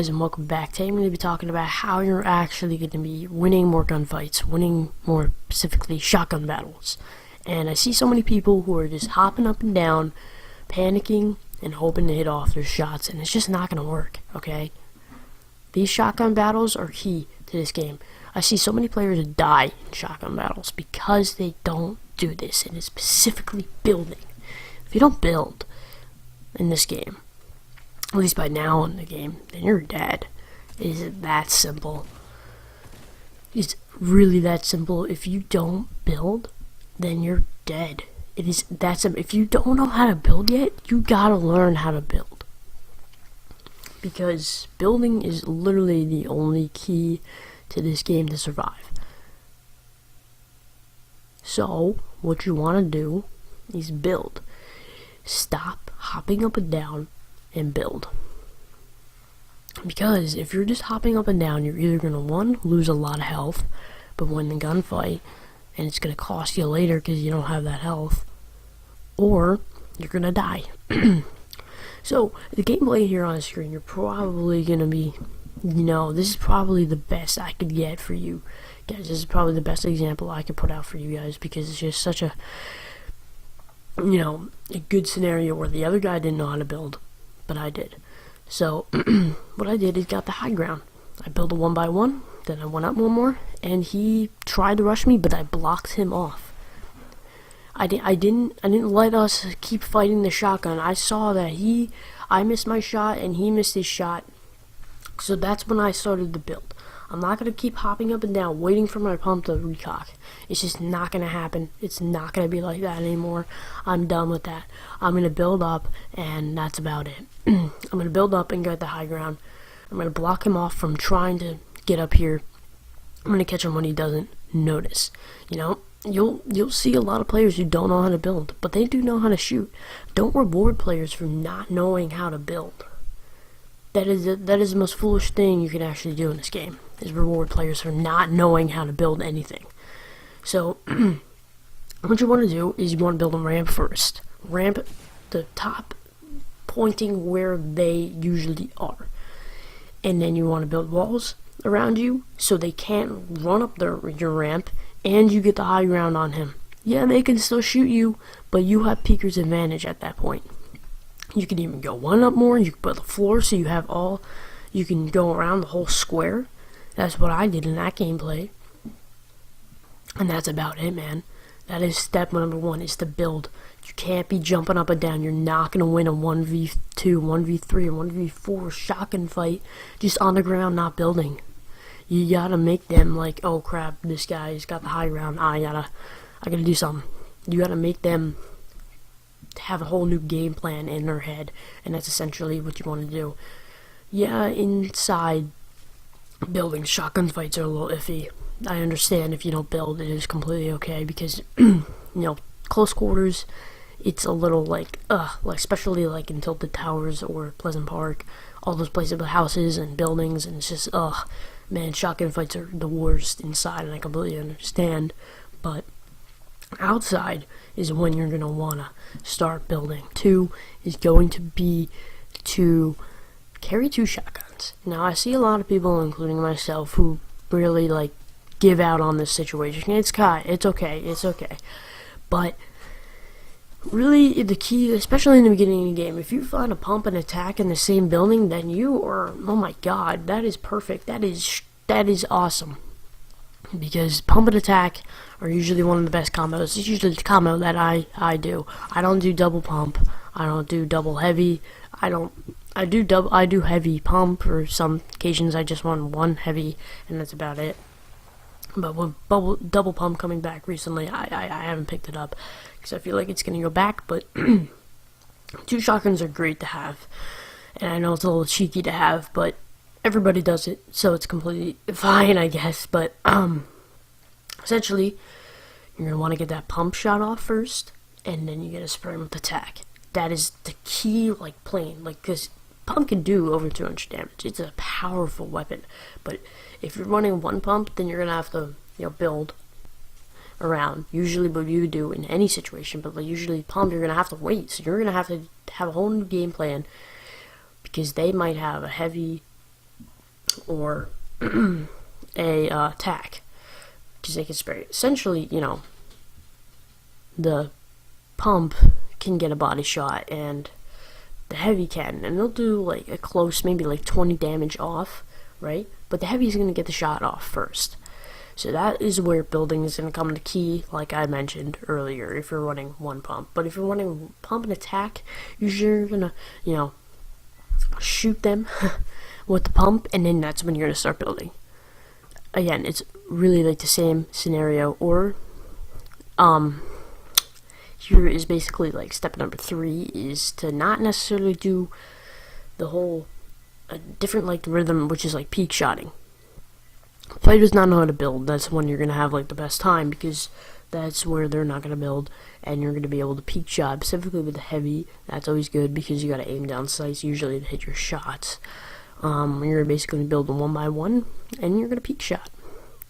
guys, and welcome back. Today I'm going to be talking about how you're actually going to be winning more gunfights, winning more specifically shotgun battles. And I see so many people who are just hopping up and down, panicking, and hoping to hit off their shots, and it's just not going to work, okay? These shotgun battles are key to this game. I see so many players die in shotgun battles because they don't do this, and it's specifically building. If you don't build in this game, at least by now in the game, then you're dead. It is that simple. It's really that simple. If you don't build, then you're dead. It is that simple. If you don't know how to build yet, you gotta learn how to build. Because building is literally the only key to this game to survive. So, what you want to do is build. Stop hopping up and down and build. Because if you're just hopping up and down, you're either going to, one, lose a lot of health, but win the gunfight, and it's going to cost you later because you don't have that health, or you're going to die. So, the gameplay here on the screen, you're probably going to be, this is probably the best I could get for you guys. This is probably the best example I could put out for you guys, because it's just such a, a good scenario where the other guy didn't know how to build, but I did. So what I did is got the high ground. I built a 1x1, then I went up one more, and he tried to rush me, but I blocked him off. I didn't let us keep fighting the shotgun. I saw that I missed my shot and he missed his shot, so that's when I started to build. I'm not going to keep hopping up and down waiting for my pump to recock. It's just not going to happen. It's not going to be like that anymore. I'm done with that. I'm going to build up, and that's about it. I'm going to build up and get the high ground. I'm going to block him off from trying to get up here. I'm going to catch him when he doesn't notice. You'll see a lot of players who don't know how to build, but they do know how to shoot. Don't reward players for not knowing how to build. That is the most foolish thing you can actually do in this game, is reward players for not knowing how to build anything. So, what you want to do is you want to build a ramp first. Ramp the top, pointing where they usually are. And then you want to build walls around you so they can't run up your ramp, and you get the high ground on him. Yeah, they can still shoot you, but you have peeker's advantage at that point. You can even go one up more. You can put the floor so you can go around the whole square. That's what I did in that gameplay. And that's about it, man. That is step number one, is to build. You can't be jumping up and down. You're not going to win a 1v2, 1v3, or 1v4 shotgun fight just on the ground not building. You gotta make them like, oh crap, this guy's got the high ground. I gotta do something. You gotta make them have a whole new game plan in their head, and that's essentially what you want to do. Yeah, inside building shotgun fights are a little iffy. I understand if you don't build, it is completely okay, because close quarters, it's a little like especially like in Tilted Towers or Pleasant Park, all those places with houses and buildings, and it's just man, shotgun fights are the worst inside, and I completely understand. But outside is when you're gonna wanna start building. 2 is going to be to carry 2 shotguns. Now, I see a lot of people, including myself, who really like give out on this situation. It's okay. But really, the key, especially in the beginning of the game, if you find a pump and attack in the same building, then you are, oh my god, that is perfect. That is awesome. Because pump and attack are usually one of the best combos. It's usually the combo that I do. I don't do double pump. I don't do double heavy. I do heavy pump, or some occasions I just want one heavy, and that's about it. But with double pump coming back recently, I haven't picked it up because I feel like it's gonna go back. But 2 shotguns are great to have, and I know it's a little cheeky to have, but everybody does it, so it's completely fine, I guess. But essentially, you're gonna want to get that pump shot off first, and then you get a spray with attack. That is the key, like playing, like, because pump can do over 200 damage. It's a powerful weapon, but if you're running one pump, then you're gonna have to build around. Usually what you do in any situation, but like usually pump, you're gonna have to wait. So you're gonna have to have a whole new game plan, because they might have a heavy or a tack, because they can spray. Essentially, the pump can get a body shot, and the heavy can, and they'll do like a close, maybe like 20 damage off, right? But the heavy is going to get the shot off first. So that is where building is going to come into key, like I mentioned earlier, if you're running one pump. But if you're running pump and attack, usually you're going to, shoot them with the pump, and then that's when you're going to start building. Again, it's really like the same scenario, or, here is basically like step number 3 is to not necessarily do the whole different like rhythm, which is like peak shotting. If player does not know how to build, that's when you're going to have like the best time, because that's where they're not going to build, and you're going to be able to peak shot, specifically with the heavy. That's always good, because you got to aim down sights usually to hit your shots. You're basically going to build them 1 by 1, and you're going to peak shot.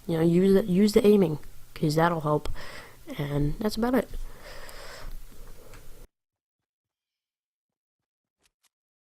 Use the aiming, because that'll help, and that's about it.